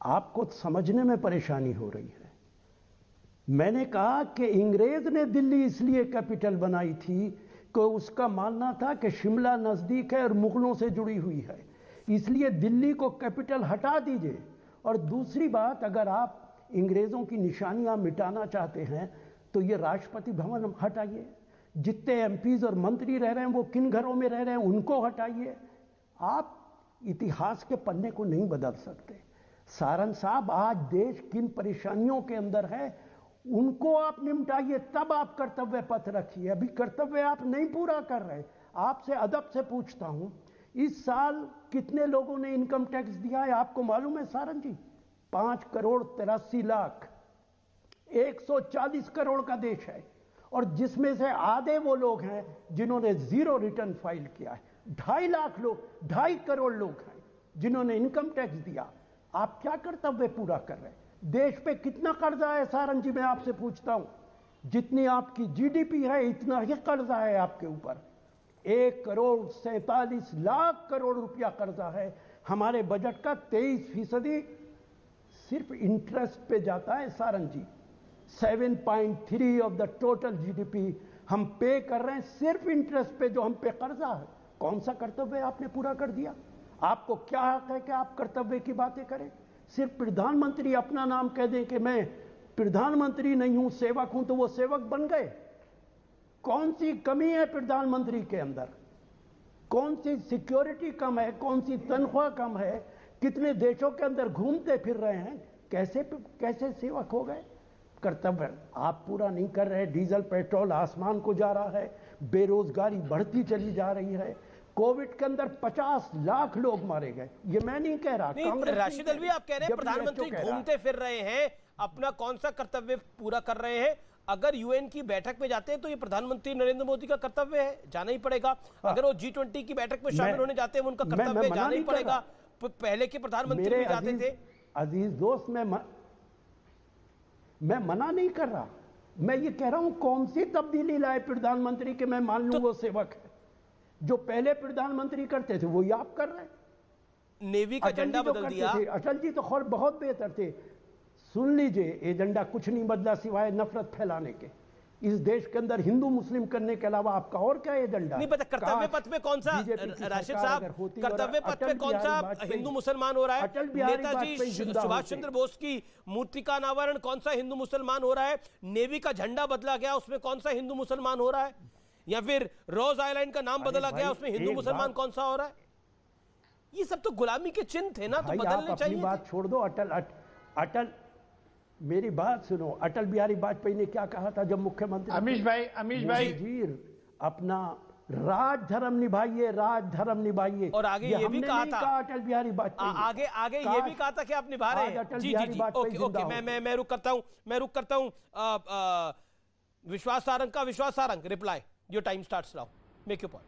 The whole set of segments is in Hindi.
आपको समझने में परेशानी हो रही है। मैंने कहा कि अंग्रेज ने दिल्ली इसलिए कैपिटल बनाई थी कि उसका मानना था कि शिमला नजदीक है और मुगलों से जुड़ी हुई है, इसलिए दिल्ली को कैपिटल हटा दीजिए। और दूसरी बात, अगर आप अंग्रेजों की निशानियां मिटाना चाहते हैं तो ये राष्ट्रपति भवन हटाइए। जितने एमपीज और मंत्री रह रहे हैं वो किन घरों में रह रहे हैं उनको हटाइए। आप इतिहास के पन्ने को नहीं बदल सकते। सारंग साहब, आज देश किन परेशानियों के अंदर है उनको आप निपटाइए, तब आप कर्तव्य पथ रखिए। अभी कर्तव्य आप नहीं पूरा कर रहे। आपसे अदब से पूछता हूं, इस साल कितने लोगों ने इनकम टैक्स दिया है आपको मालूम है सारंग जी? 5,83,00,000। 140 करोड़ का देश है और जिसमें से आधे वो लोग हैं जिन्होंने जीरो रिटर्न फाइल किया है। 2.5 लाख लोग, 2.5 करोड़ लोग हैं जिन्होंने इनकम टैक्स दिया। आप क्या कर्तव्य पूरा कर रहे हैं? देश पे कितना कर्जा है सारंग जी, मैं आपसे पूछता हूं। जितनी आपकी जीडीपी है इतना ही कर्जा है आपके ऊपर। 1,47,00,000 करोड़ रुपया कर्जा है। हमारे बजट का 23% सिर्फ इंटरेस्ट पे जाता है सारंग जी। 7.3 ऑफ द टोटल जीडीपी हम पे कर रहे हैं सिर्फ इंटरेस्ट पे, जो हम पे कर्जा है। कौन सा कर्तव्य आपने पूरा कर दिया? आपको क्या हक है कि आप कर्तव्य की बातें करें? सिर्फ प्रधानमंत्री अपना नाम कह दें कि मैं प्रधानमंत्री नहीं हूं, सेवक हूं, तो वो सेवक बन गए। कौन सी कमी है प्रधानमंत्री के अंदर? कौन सी सिक्योरिटी कम है? कौन सी तनख्वाह कम है? कितने देशों के अंदर घूमते फिर रहे हैं? कैसे सेवक हो गए? कर्तव्य आप पूरा नहीं कर रहे। डीजल पेट्रोल आसमान को जा रहा है, बेरोजगारी बढ़ती चली जा रही है। कोविड के अंदर 50 लाख लोग मारे गए। ये मैं नहीं कह रहा, नहीं, राशिद अलवी आप कह रहे हैं प्रधानमंत्री घूमते फिर रहे हैं, अपना कौन सा कर्तव्य पूरा कर रहे हैं? अगर यूएन की बैठक में जाते हैं तो ये प्रधानमंत्री नरेंद्र मोदी का कर्तव्य है, जाना ही पड़ेगा। अगर वो G20 की बैठक में शामिल होने जाते हैं उनका कर्तव्य जाना ही पड़ेगा। पहले के प्रधानमंत्री भी जाते थे। अजीज दोस्त, मैं मना नहीं कर रहा, मैं ये कह रहा हूं कौन सी तब्दीली लाए प्रधानमंत्री के मैं मान लूं वो सेवक है। जो पहले प्रधानमंत्री करते थे वही आप कर रहे हैं। नेवी का झंडा बदल दिया। अटल जी तो खैर बहुत बेहतर थे। सुन लीजिए, एजेंडा कुछ नहीं बदला सिवाय नफरत फैलाने के। इस देश के अंदर हिंदू मुस्लिम करने के अलावा आपका और क्या एजेंडा? नहीं पता कर्तव्य पथ में कौन सा, राशिद साहब, कर्तव्य पथ में कौन सा हिंदू मुसलमान हो रहा है? नेताजी सुभाष चंद्र बोस की मूर्ति का अनावरण कौन सा हिंदू मुसलमान हो रहा है? नेवी का झंडा बदला गया, उसमें कौन सा हिंदू मुसलमान हो रहा है? या फिर रोज आइलैंड का नाम बदला गया, उसमें हिंदू मुसलमान कौन सा हो रहा है? ये सब तो गुलामी के चिन्ह थे ना, तो बदलने चाहिए। बात छोड़ दो। अटल मेरी बात सुनो। अटल बिहारी वाजपेयी ने क्या कहा था जब मुख्यमंत्री? अमीश भाई जी, अपना राज धर्म निभाइए, राज धर्म निभाइए। और आगे ये भी कहा था अटल बिहारी वाजपेयी, आगे ये भी कहा था कि आप निभा रहे हैं। जी, ओके, मैं रुक करता हूं। विश्वास Sarang reply, your time starts now, make your point.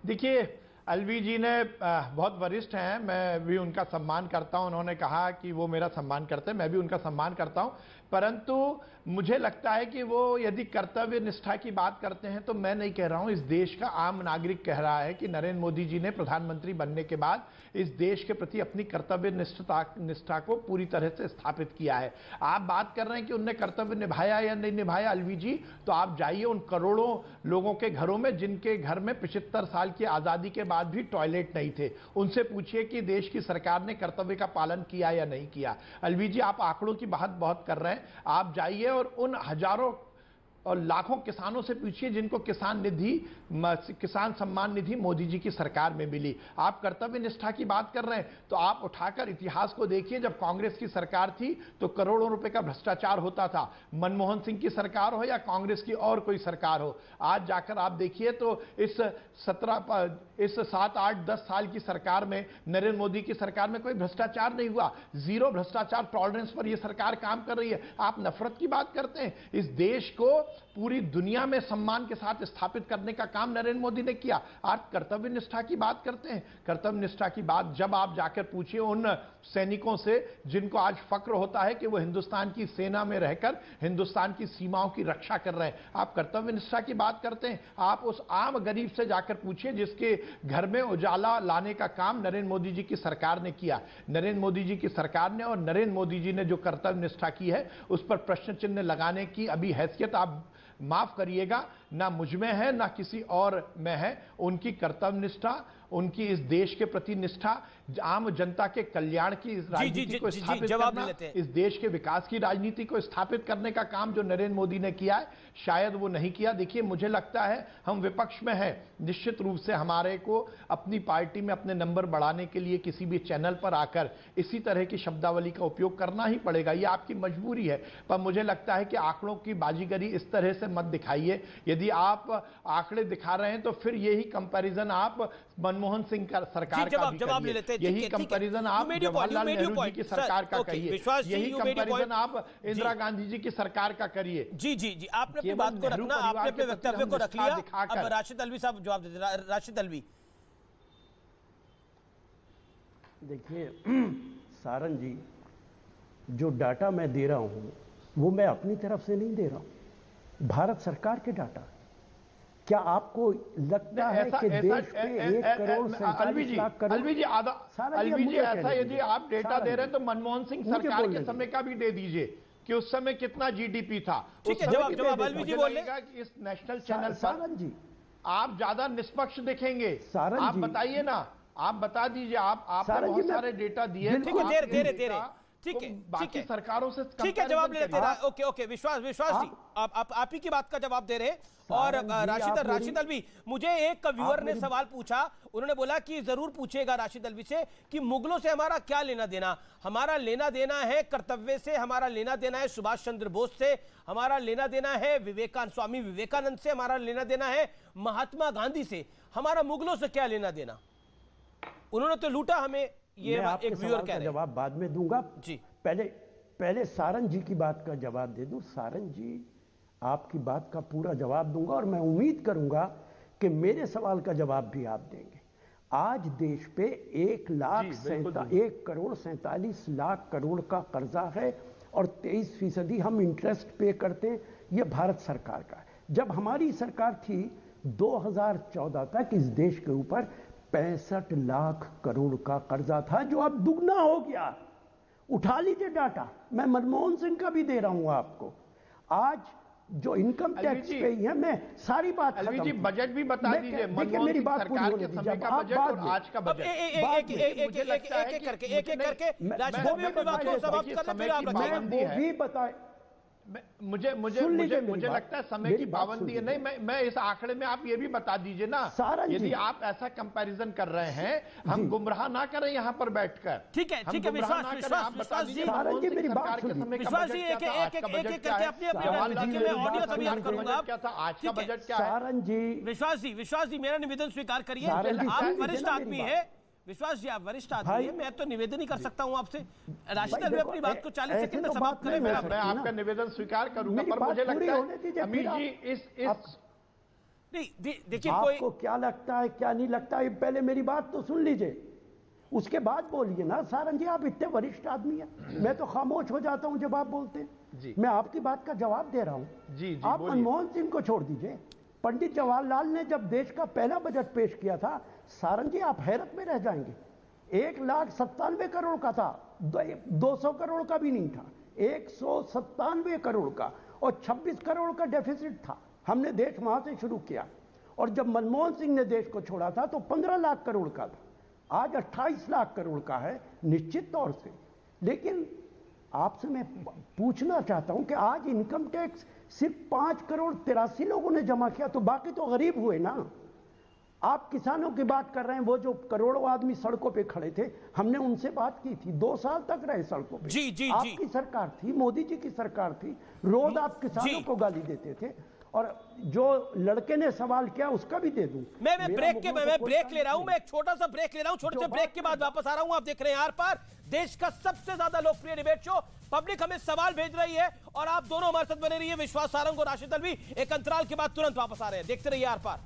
देखिए, अलवी जी ने बहुत वरिष्ठ हैं, मैं भी उनका सम्मान करता हूं। उन्होंने कहा कि वो मेरा सम्मान करते हैं, मैं भी उनका सम्मान करता हूं। परंतु मुझे लगता है कि वो यदि कर्तव्य निष्ठा की बात करते हैं तो मैं नहीं कह रहा हूं, इस देश का आम नागरिक कह रहा है कि नरेंद्र मोदी जी ने प्रधानमंत्री बनने के बाद इस देश के प्रति अपनी कर्तव्य निष्ठा को पूरी तरह से स्थापित किया है। आप बात कर रहे हैं कि उनने कर्तव्य निभाया या नहीं निभाया, अलवी जी, तो आप जाइए उन करोड़ों लोगों के घरों में जिनके घर में 75 साल की आजादी के बाद भी टॉयलेट नहीं थे। उनसे पूछिए कि देश की सरकार ने कर्तव्य का पालन किया या नहीं किया। अलवी जी, आप आंकड़ों की बात बहुत कर रहे हैं। आप जाइए और उन हजारों और लाखों किसानों से पूछिए जिनको किसान सम्मान निधि मोदी जी की सरकार में मिली। आप कर्तव्य निष्ठा की बात कर रहे हैं तो आप उठाकर इतिहास को देखिए। जब कांग्रेस की सरकार थी तो करोड़ों रुपए का भ्रष्टाचार होता था, मनमोहन सिंह की सरकार हो या कांग्रेस की और कोई सरकार हो। आज जाकर आप देखिए तो इस 7, 8, 10 साल की सरकार में, नरेंद्र मोदी की सरकार में कोई भ्रष्टाचार नहीं हुआ। जीरो भ्रष्टाचार टॉलरेंस पर यह सरकार काम कर रही है। आप नफरत की बात करते हैं। इस देश को पूरी दुनिया में सम्मान के साथ स्थापित करने का काम नरेंद्र मोदी ने किया। आप कर्तव्य निष्ठा की बात करते हैं। कर्तव्य निष्ठा की बात जब आप जाकर पूछिए उन सैनिकों से जिनको आज फक्र होता है कि वो हिंदुस्तान की सेना में रहकर हिंदुस्तान की सीमाओं की रक्षा कर रहे हैं, आप कर्तव्य निष्ठा की बात करते हैं। आप उस आम गरीब से जाकर पूछिए जिसके घर में उजाला लाने का काम नरेंद्र मोदी जी की सरकार ने किया। नरेंद्र मोदी जी की सरकार ने और नरेंद्र मोदी जी ने जो कर्तव्य निष्ठा की है उस पर प्रश्न चिन्ह लगाने की अभी हैसियत, आप माफ करिएगा, ना मुझ में है ना किसी और में है। उनकी कर्तव्य निष्ठा, उनकी इस देश के प्रति निष्ठा, आम जनता के कल्याण की राजनीति को स्थापित करना, इस देश के विकास की राजनीति को स्थापित करने का काम जो नरेंद्र मोदी ने किया है, शायद वो नहीं किया। देखिए, मुझे लगता है हम विपक्ष में हैं, निश्चित रूप से हमारे को अपनी पार्टी में अपने नंबर बढ़ाने के लिए किसी भी चैनल पर आकर इसी तरह की शब्दावली का उपयोग करना ही पड़ेगा, ये आपकी मजबूरी है। पर मुझे लगता है कि आंकड़ों की बाजीगरी इस तरह से मत दिखाइए। यदि आप आंकड़े दिखा रहे हैं तो फिर यही कंपैरिजन आप मनमोहन सिंह का सरकार का भी करिए, यही कंपैरिजन आप जवाहरलाल नेहरू जी की सरकार का कहिए, यही कंपैरिजन आप इंदिरा गांधी जी की सरकार का करिए। जी जी जी, आपने अपनी बात को रखना, आपने अपने वक्तव्य को रख लिया। अब राशिद अल्वी साहब जवाब दे दे। राशिद अल्वी, देखिए सारन जी, जो डाटा मैं दे रहा हूं वो मैं अपनी तरफ से नहीं दे रहा हूं, भारत सरकार के डाटा। क्या आपको लगता है कि देश पे 1 करोड़ 47 लाख करोड़? अलवी जी ऐसा यदि आप डेटा दे रहे हैं तो मनमोहन सिंह सरकार के समय का भी दे दीजिए कि उस समय कितना जीडीपी था। ठीक है, जवाब अलवी जी बोलेगा कि इस नेशनल चैनल पर जी आप ज्यादा निष्पक्ष दिखेंगे। आप बताइए ना, आप बता दीजिए, आप बहुत सारे डेटा दिए। ठीक है, दे रहे ठीक है, बाकी सरकारों से ठीक है, जवाब ले लेते हैं। ओके ओके, विश्वास जी, आप ही की बात का जवाब दे रहे हैं। और राशिद अल्वी, मुझे एक व्यूअर ने सवाल पूछा, उन्होंने बोला कि जरूर पूछेगा राशिद अल्वी से कि मुगलों से हमारा क्या लेना देना। हमारा लेना देना है कर्तव्य से, हमारा लेना देना है सुभाष चंद्र बोस से, हमारा लेना देना है स्वामी विवेकानंद से, हमारा लेना देना है महात्मा गांधी से। हमारा मुगलों से क्या लेना देना? उन्होंने तो लूटा हमें, ये एक व्यूअर कह रहे हैं। जवाब बाद में दूंगा जी, पहले सारन जी की बात का जवाब दे दूं। सारन जी, आपकी बात का पूरा जवाब दूंगा और मैं उम्मीद करूंगा कि मेरे सवाल का जवाब भी आप देंगे। आज देश पे 1 करोड़ 47 लाख करोड़ का कर्जा है और 23% हम इंटरेस्ट पे करते हैं। ये भारत सरकार का है। जब हमारी सरकार थी 2014 तक इस देश के ऊपर 65 लाख करोड़ का कर्जा था, जो अब दुगना हो गया। उठा लीजिए डाटा, मैं मनमोहन सिंह का भी दे रहा हूं आपको। आज जो इनकम टैक्स पे है, मैं सारी बात जी बजट भी बता दीजिए, मेरी बात सरकार के समय का बजट और आज का बजट। एक करके भी बताए। मुझे लगता है समय की पाबंदी है। नहीं, मैं इस आंकड़े में आप ये भी बता दीजिए ना, यदि आप ऐसा कंपैरिजन कर रहे हैं, हम गुमराह ना करें यहाँ पर बैठकर। ठीक है, विश्वास जी, सरकार के समय का बजट क्या था, आज का बजट क्या है, ऑडियो तभी याद करूंगा क्या था, आज का बजट क्या है। विश्वास जी, मेरा निवेदन स्वीकार करिए। आप वरिष्ठ आदमी है, विश्वास जी, आप वरिष्ठ आदमी है, मैं तो निवेदन ही कर सकता हूं आपसे। राशिद अल्वी अपनी बात को 40 सेकंड में समाप्त करें। मैं आपका निवेदन स्वीकार करूंगा, पर मुझे लगता है अमीर जी देखिए, आपको क्या लगता है क्या नहीं लगता है, पहले मेरी बात तो सुन लीजिए, उसके बाद बोलिए ना। सारन जी, आप इतने वरिष्ठ आदमी हैं, मैं तो खामोश हो जाता हूं जब आप बोलते हैं। मैं आपकी बात का जवाब दे रहा हूं। आप मनमोहन सिंह को छोड़ दीजिए। पंडित जवाहरलाल ने जब देश का पहला बजट पेश किया था, सारन जी आप हैरत में रह जाएंगे। 1,97 करोड़ का था, 200 करोड़ का भी नहीं था, 197 करोड़ का, और 26 करोड़ का डेफिसिट था। हमने देश वहां से शुरू किया, और जब मनमोहन सिंह ने देश को छोड़ा था तो 15 लाख करोड़ का था। आज 28 लाख करोड़ का है, निश्चित तौर से। लेकिन आपसे मैं पूछना चाहता हूं कि आज इनकम टैक्स सिर्फ 5 करोड़ 83 लोगों ने जमा किया, तो बाकी तो गरीब हुए ना। आप किसानों की बात कर रहे हैं, वो जो करोड़ों आदमी सड़कों पे खड़े थे, हमने उनसे बात की थी, 2 साल तक रहे सड़कों पे। जी आपकी सरकार थी, मोदी जी की सरकार थी, रोज आप किसानों को गाली देते थे। और जो लड़के ने सवाल किया उसका भी दे दूं। मैं ब्रेक ले रहा हूं, मैं एक छोटा सा ब्रेक ले रहा हूं, छोटे से ब्रेक के बाद वापस आ रहा हूं। आप देख रहे हैं आर पार, देश का सबसे ज्यादा लोकप्रिय डिबेट शो। पब्लिक हमें सवाल भेज रही है और आप दोनों हमारे साथ बने रहिए। विश्वास सारंग और राशिद अल्वी एक अंतराल के बाद तुरंत वापस आ रहे हैं। देखते रहिए आर पार।